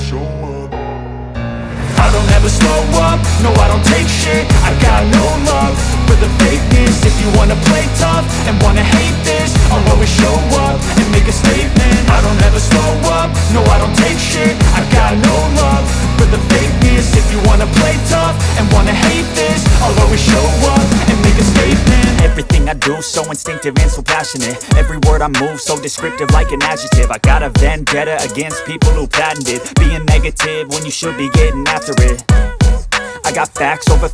show up. I don't ever slow up, no I don't take shit. I got no love for the fakeness. If you wanna play tough and wanna hate this, I'll always show up and make a statement. I don't ever slow up, no I don't take shit. I got no love for the fakeness. If you wanna play tough and wanna hate this, I'll always show up and make a statement. Everything I do so instinctive and so passionate. Every word I move so descriptive like an adjective. I got a vendetta against people who patented being negative when you should be getting after it. I got facts over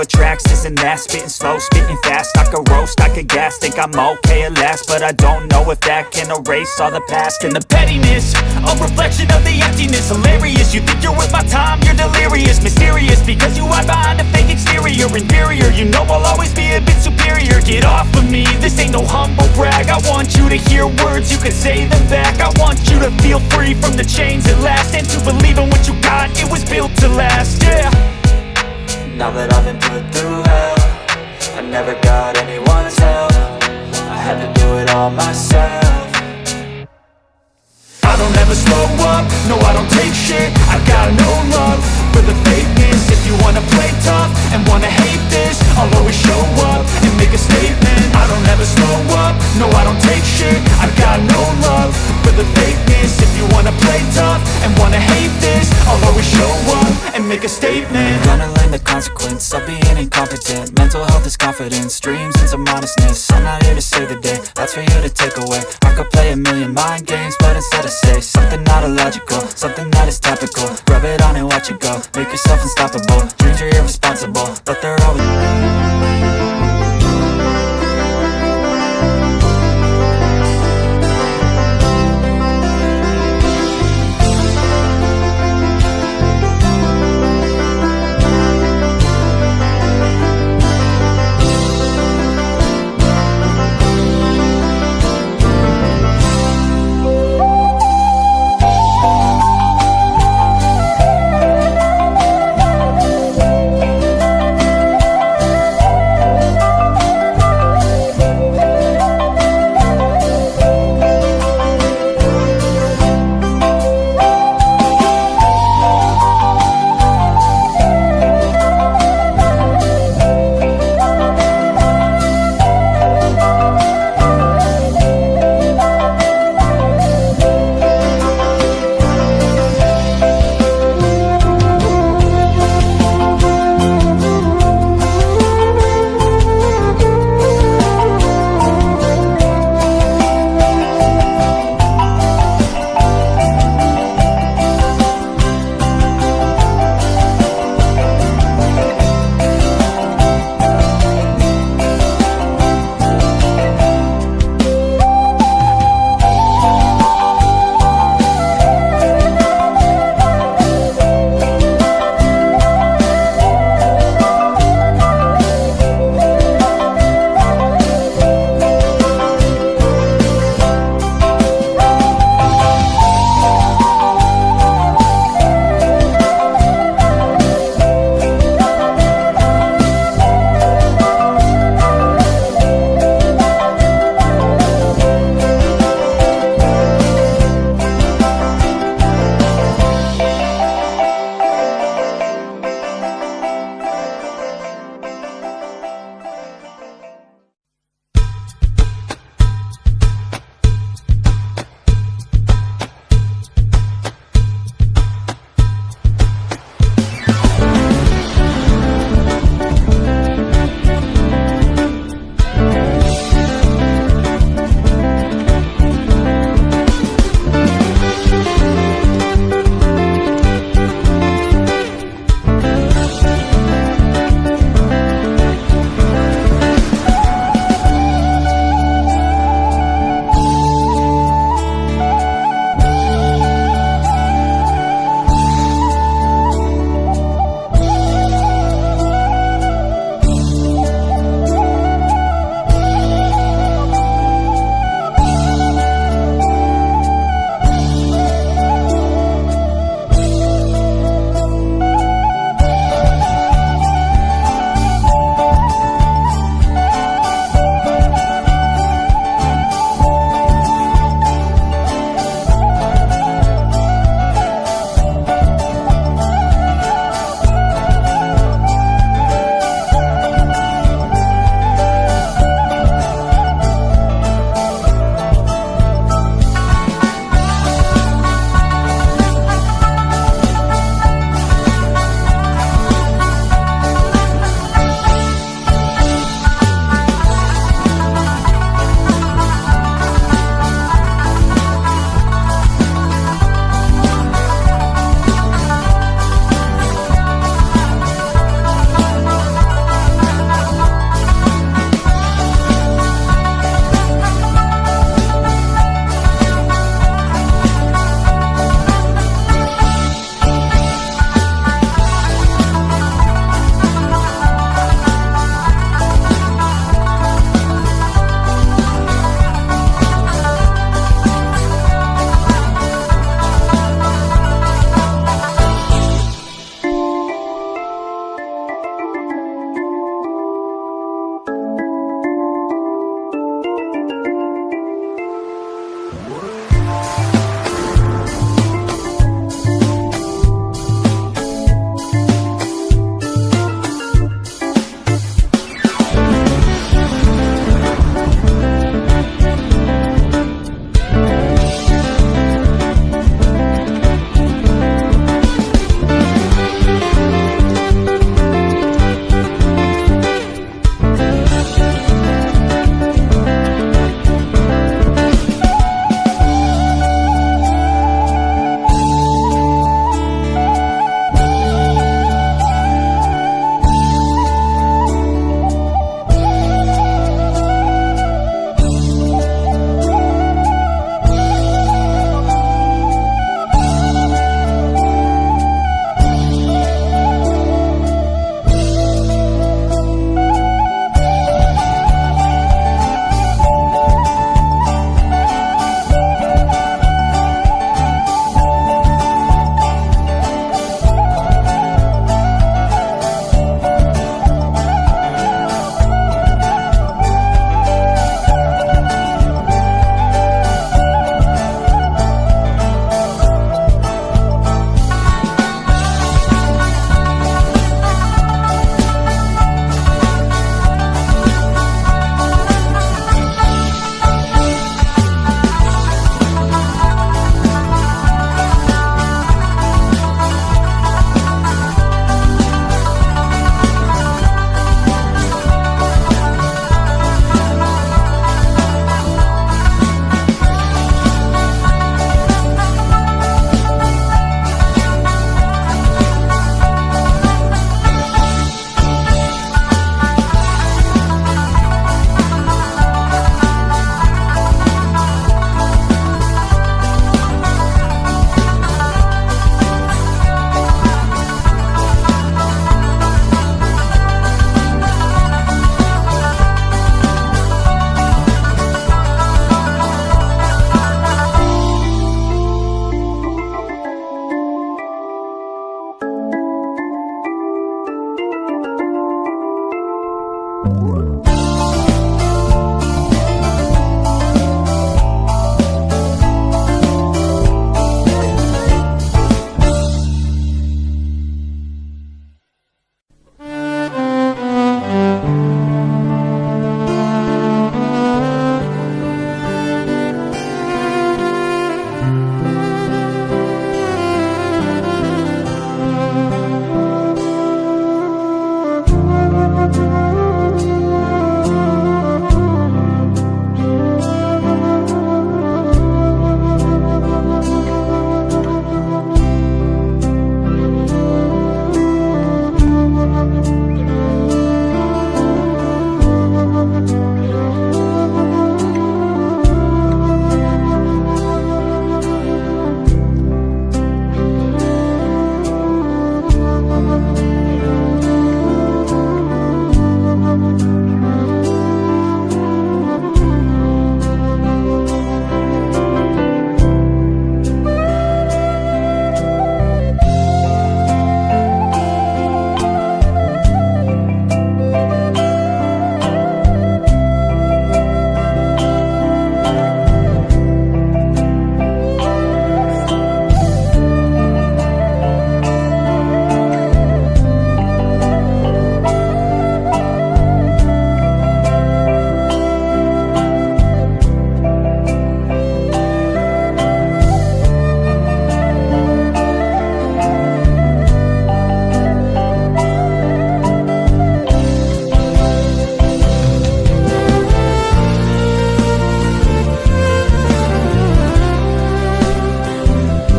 tracks, this and that. Spitting slow, spitting fast, I could roast, I could gas. Think I'm okay at last, but I don't know if that can erase all the past. And the pettiness, a reflection of the emptiness. Hilarious, you think you're worth my time, you're delirious. Mysterious, because you hide behind a fake exterior. Inferior, you know I'll always be a bit superior. Get off of me, this ain't no humble brag. I want you to hear words, you can say them back. I want you to feel free from the chains at last, and to believe in what you got, it was built to last, yeah. Now that I've been put through hell, I never got anyone's help. I had to do it all myself. I don't ever slow up, no I don't take shit. I got no love for the fakeness. If you wanna play tough and wanna hate this, I'll always show up and make a statement. I don't ever slow up, no I don't take shit. I got no love for the fakeness. If you wanna play tough and wanna hate this, I'll always show up and make a statement. Gonna learn the consequence of being incompetent. Mental health is confidence, dreams and some honestness. I'm not here to save the day, that's for you to take away. I could play a million mind games, but instead I say something not illogical, something that is topical. Rub it on and watch it go, make yourself unstoppable.